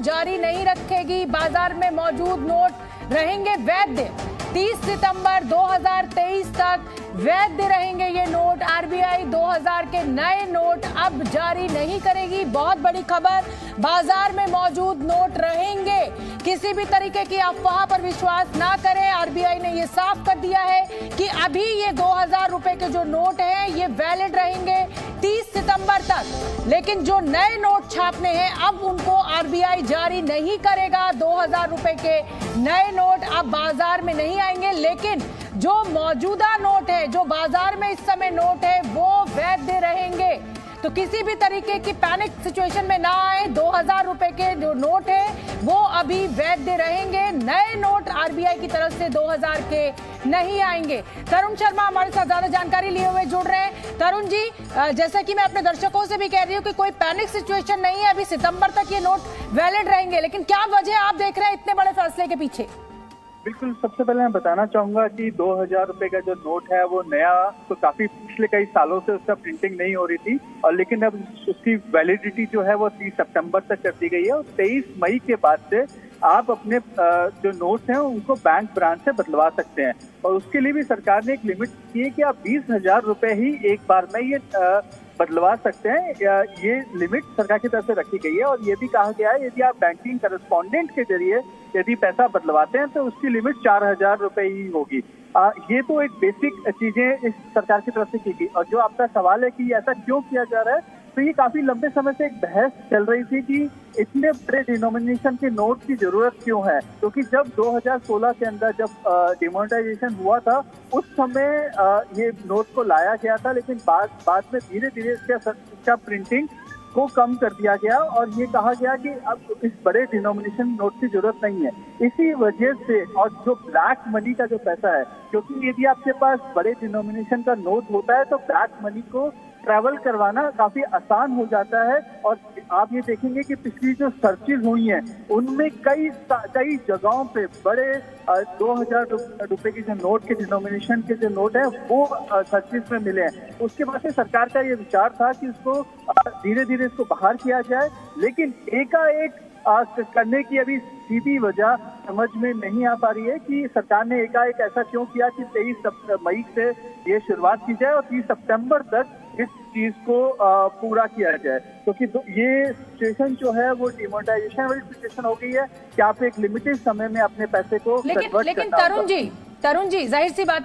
जारी नहीं रखेगी, बाजार में मौजूद नोट रहेंगे वैध। 30 सितंबर 2023 तक वैध रहेंगे ये नोट। आरबीआई 2000 के नए नोट अब जारी नहीं करेगी। बहुत बड़ी खबर, बाजार में मौजूद नोट रहेंगे। किसी भी तरीके की अफवाह पर विश्वास ना करें। आरबीआई ने ये साफ कर दिया है कि अभी ये 2000 रुपए के जो नोट हैं ये वैलिड रहेंगे 30 सितंबर तक, लेकिन जो नए नोट छापने हैं अब उनको आरबीआई जारी नहीं करेगा। 2000 रुपए के नए नोट अब बाजार में नहीं आएंगे, लेकिन जो मौजूदा नोट है, जो बाजार में इस समय नोट है, वो वैध रहेंगे। तो किसी भी तरीके की पैनिक सिचुएशन में ना आए। 2000 रुपए के जो नोट है वो अभी वैध रहेंगे। नए नोट आरबीआई की तरफ से 2000 के नहीं आएंगे। तरुण शर्मा हमारे साथ ज्यादा जानकारी लिए हुए जुड़ रहे हैं। तरुण जी, जैसा कि मैं अपने दर्शकों से भी कह रही हूँ कि कोई पैनिक सिचुएशन नहीं है, अभी सितंबर तक ये नोट वैलिड रहेंगे, लेकिन क्या वजह आप देख रहे हैं इतने बड़े फैसले के पीछे? बिल्कुल, सबसे पहले मैं बताना चाहूंगा कि 2000 रुपए का जो नोट है वो नया तो काफी पिछले कई सालों से उसका प्रिंटिंग नहीं हो रही थी, और लेकिन अब उसकी वैलिडिटी जो है वो 30 सितंबर तक कर दी गई है। और 23 मई के बाद से आप अपने जो नोट्स हैं उनको बैंक ब्रांच से बदलवा सकते हैं, और उसके लिए भी सरकार ने एक लिमिट की है कि आप 20,000 रुपए ही एक बार में ये बदलवा सकते हैं। ये लिमिट सरकार की तरफ से रखी गई है, और ये भी कहा गया है यदि आप बैंकिंग करस्पॉन्डेंट के जरिए यदि पैसा बदलवाते हैं तो उसकी लिमिट 4,000 रुपए ही होगी। ये तो एक बेसिक चीजें इस सरकार की तरफ से की गई। और जो आपका सवाल है कि ऐसा क्यों किया जा रहा है, तो ये काफी लंबे समय से एक बहस चल रही थी कि इतने बड़े डिनोमिनेशन के नोट की जरूरत क्यों है, क्योंकि जब 2016 के अंदर जब डिमोनेटाइजेशन हुआ था उस समय ये नोट को लाया गया था, लेकिन बाद में धीरे धीरे इसका प्रिंटिंग को कम कर दिया गया, और ये कहा गया कि अब इस बड़े डिनोमिनेशन नोट की जरूरत नहीं है। इसी वजह से, और जो ब्लैक मनी का जो पैसा है, क्योंकि यदि आपके पास बड़े डिनोमिनेशन का नोट होता है तो ब्लैक मनी को ट्रैवल करवाना काफी आसान हो जाता है। और आप ये देखेंगे कि पिछली जो सर्चेज हुई हैं उनमें कई जगहों पे बड़े 2000 रुपए की जो नोट के डिनोमिनेशन के जो नोट है वो सर्चेज में मिले हैं। उसके बाद से सरकार का ये विचार था कि इसको धीरे धीरे इसको बाहर किया जाए, लेकिन एकाएक करने की अभी सीधी वजह समझ में नहीं आ पा रही है कि सरकार ने एकाएक ऐसा क्यों किया कि 23 मई से ये शुरुआत की जाए और 30 सितंबर तक इस चीज को पूरा किया जाए, क्योंकि ये सिचुएशन जो है वो डिमोनेटाइजेशन वाली सिचुएशन हो गई है कि आप एक लिमिटेड समय में अपने पैसे को लेकिन तरुण जी जाहिर सी बात है